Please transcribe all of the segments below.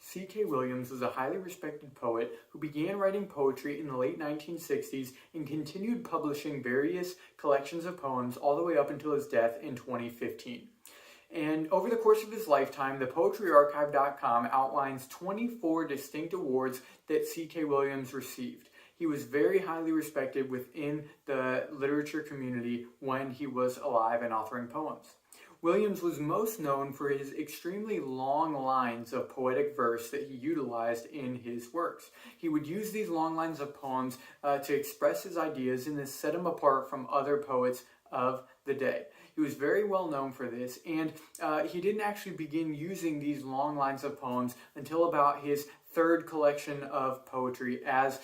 C.K. Williams was a highly respected poet who began writing poetry in the late 1960s and continued publishing various collections of poems all the way up until his death in 2015. And over the course of his lifetime, the PoetryArchive.com outlines 24 distinct awards that C.K. Williams received. He was very highly respected within the literature community when he was alive and authoring poems. Williams was most known for his extremely long lines of poetic verse that he utilized in his works. He would use these long lines of poems to express his ideas and to set him apart from other poets of the day. He was very well known for this, and he didn't actually begin using these long lines of poems until about his third collection of poetry, as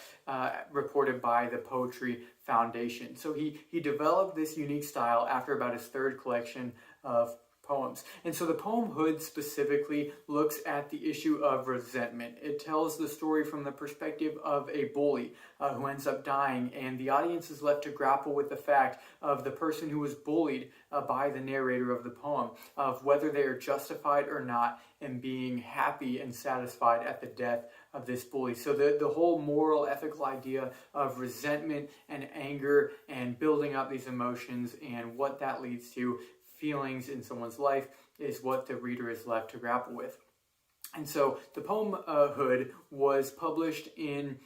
reported by the Poetry Foundation. So he developed this unique style after about his third collection of poems. And so the poem Hood specifically looks at the issue of resentment. It tells the story from the perspective of a bully who ends up dying, and the audience is left to grapple with the fact of the person who was bullied by the narrator of the poem, of whether they are justified or not in being happy and satisfied at the death of this bully. So the whole moral, ethical idea of resentment and anger and building up these emotions and what that leads to feelings in someone's life is what the reader is left to grapple with. And so the poem Hood was published in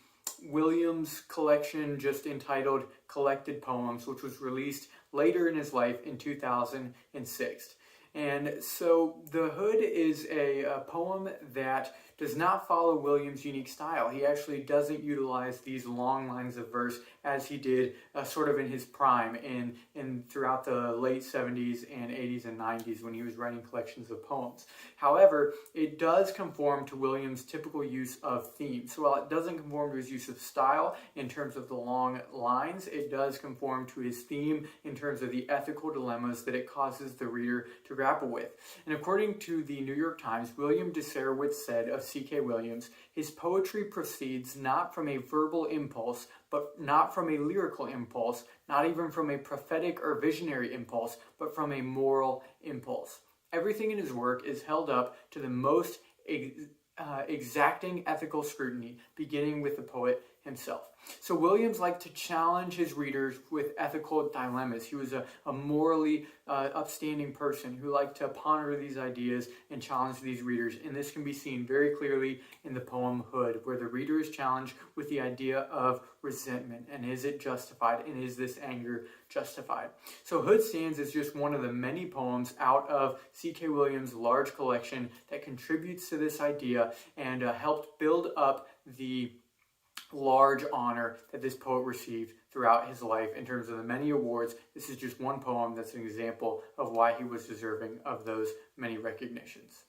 Williams' collection just entitled Collected Poems, which was released later in his life in 2006. And so the Hood is a poem that does not follow Williams' unique style. He actually doesn't utilize these long lines of verse as he did sort of in his prime in throughout the late 70s and 80s and 90s when he was writing collections of poems. However, it does conform to Williams' typical use of themes. So while it doesn't conform to his use of style in terms of the long lines, it does conform to his theme in terms of the ethical dilemmas that it causes the reader to grapple with. And according to the New York Times, William Deserowitz said of C.K. Williams, his poetry proceeds not from a verbal impulse, but not from a lyrical impulse, not even from a prophetic or visionary impulse, but from a moral impulse. Everything in his work is held up to the most exacting ethical scrutiny, beginning with the poet himself. So Williams liked to challenge his readers with ethical dilemmas. He was a morally upstanding person who liked to ponder these ideas and challenge these readers. And this can be seen very clearly in the poem Hood, where the reader is challenged with the idea of resentment. And is it justified? And is this anger justified? So Hood stands as just one of the many poems out of C.K. Williams' large collection that contributes to this idea and helped build up the large honor that this poet received throughout his life in terms of the many awards. This is just one poem that's an example of why he was deserving of those many recognitions.